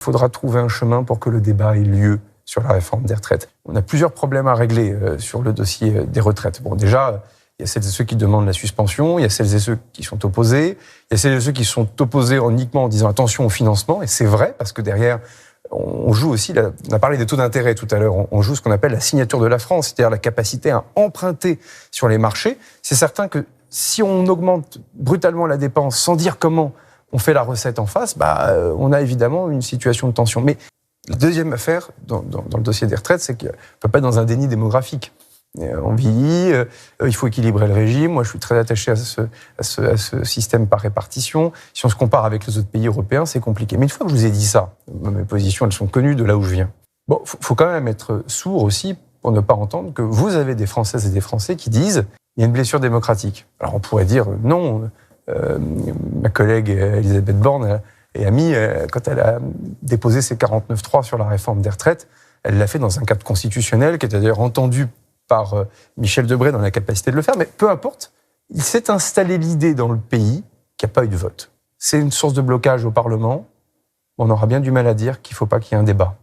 Il faudra trouver un chemin pour que le débat ait lieu sur la réforme des retraites. On a plusieurs problèmes à régler sur le dossier des retraites. Bon, déjà, il y a celles et ceux qui demandent la suspension, il y a celles et ceux qui sont opposés, il y a celles et ceux qui sont opposés uniquement en disant attention au financement, et c'est vrai, parce que derrière, on joue aussi, on a parlé des taux d'intérêt tout à l'heure, on joue ce qu'on appelle la signature de la France, c'est-à-dire la capacité à emprunter sur les marchés. C'est certain que si on augmente brutalement la dépense sans dire comment on fait la recette en face, on a évidemment une situation de tension. Mais la deuxième affaire dans le dossier des retraites, c'est qu'on ne peut pas être dans un déni démographique. On vieillit, il faut équilibrer le régime. Moi, je suis très attaché à ce système par répartition. Si on se compare avec les autres pays européens, c'est compliqué. Mais une fois que je vous ai dit ça, mes positions, elles sont connues de là où je viens. Bon, faut quand même être sourd aussi pour ne pas entendre que vous avez des Françaises et des Français qui disent il y a une blessure démocratique. Alors on pourrait dire non. Ma collègue Elisabeth Borne est amie, quand elle a déposé ses 49.3 sur la réforme des retraites, elle l'a fait dans un cadre constitutionnel qui était d'ailleurs entendu par Michel Debré dans la capacité de le faire, mais peu importe, il s'est installé l'idée dans le pays qu'il n'y a pas eu de vote. C'est une source de blocage au Parlement. On aura bien du mal à dire qu'il ne faut pas qu'il y ait un débat.